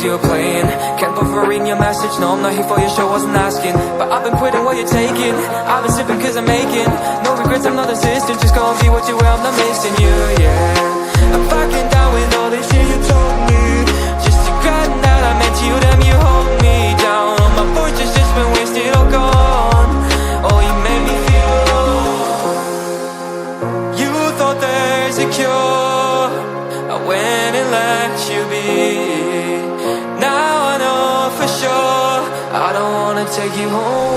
games you were playing. Can't bother reading your message, no I'm not here for your show, wasn't asking. But I've been quitting what you're taking, I've been sipping cause I'm making no regrets, I'm not assistant, just go and be what you were, I'm not missing you, yeah. I'm fucking down with all this shit you told me, just to grant that I meant you, damn you hold me down. All my fortune's just been wasted or gone, oh you made me feel alone. You thought there's a cure, I went and let you be. Now I know for sure I don't wanna take you home.